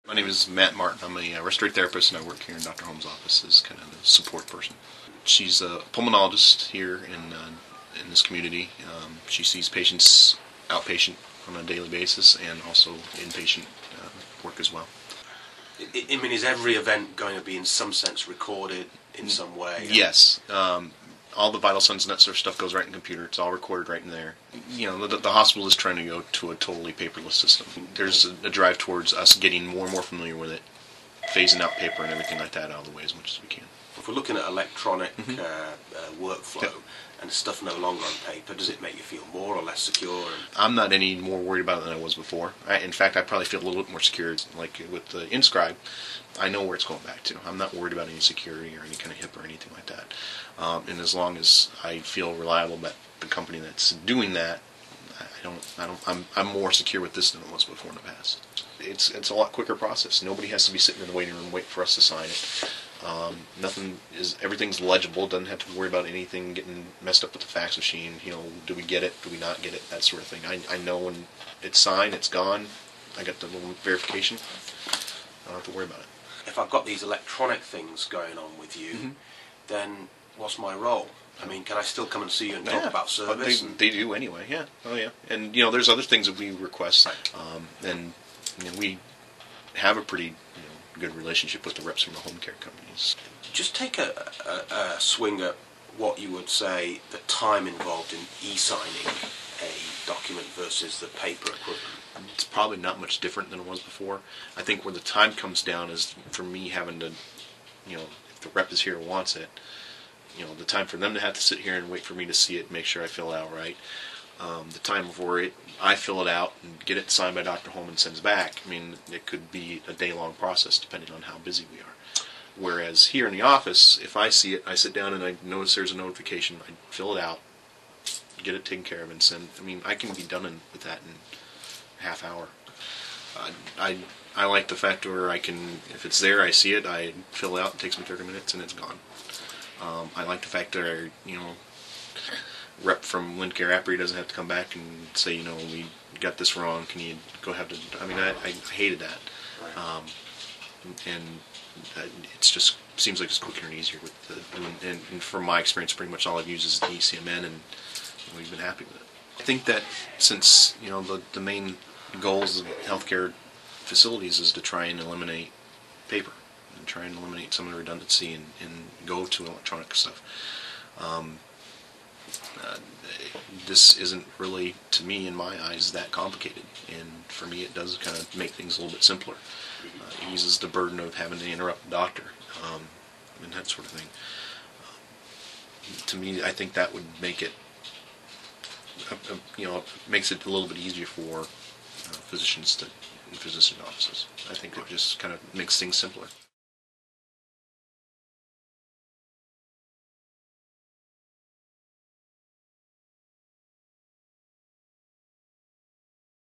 My name is Matt Martin. I'm a respiratory therapist, and I work here in Dr. Holmes' office as kind of a support person. She's a pulmonologist here in this community. She sees patients outpatient on a daily basis and also inpatient work as well. I mean, is every event going to be in some sense recorded in some way? Yes. All the vital signs and that sort of stuff goes right in the computer. It's all recorded right in there. You know, the hospital is trying to go to a totally paperless system. There's a drive towards us getting more and more familiar with it, phasing out paper and everything like that out of the way as much as we can. If we're looking at electronic workflow and stuff no longer on paper, does it make you feel more or less secure? I'm not any more worried about it than I was before. In fact, I probably feel a little bit more secure. Like with the Inscrybe, I know where it's going back to. I'm not worried about any security or any kind of HIPAA or anything like that. And as long as I feel reliable about the company that's doing that, I'm more secure with this than it was before in the past. It's a lot quicker process. Nobody has to be sitting in the waiting room waiting for us to sign it. Everything's legible. Doesn't have to worry about anything getting messed up with the fax machine. You know, do we get it? Do we not get it? That sort of thing. I know when it's signed, it's gone. I got the little verification. I don't have to worry about it. If I've got these electronic things going on with you, then what's my role? I mean, can I still come and see you and talk about service? They do anyway. Yeah. Oh yeah. And you know, there's other things that we request, and you know, we have a pretty good relationship with the reps from the home care companies. Just take a swing at what you would say the time involved in e-signing a document versus the paper equivalent. It's probably not much different than it was before. I think where the time comes down is for me having to, you know, if the rep is here and wants it, you know, the time for them to have to sit here and wait for me to see it and make sure I fill it out right. The time before I fill it out and get it signed by Dr. Holm and sends back, I mean, it could be a day-long process depending on how busy we are. Whereas here in the office, if I see it, I sit down and I notice there's a notification, I fill it out, get it taken care of, and send. I mean, I can be done with that in a half hour. I like the fact where I can, if it's there, I see it, I fill it out, it takes me 30 minutes, and it's gone. I like the fact that rep from Lincare Apri doesn't have to come back and say, you know, we got this wrong, can you go have to, I mean, I hated that. And it just seems like it's quicker and easier with and from my experience, pretty much all I've used is the ECMN, and we've been happy with it. I think that since, you know, the main goals of healthcare facilities is to try and eliminate paper and try and eliminate some of the redundancy and go to electronic stuff. This isn't really, to me, in my eyes, that complicated, and for me it does kind of make things a little bit simpler. It eases the burden of having to interrupt the doctor and that sort of thing. To me, I think that would make it, makes it a little bit easier for physicians in physician offices. I think it just kind of makes things simpler.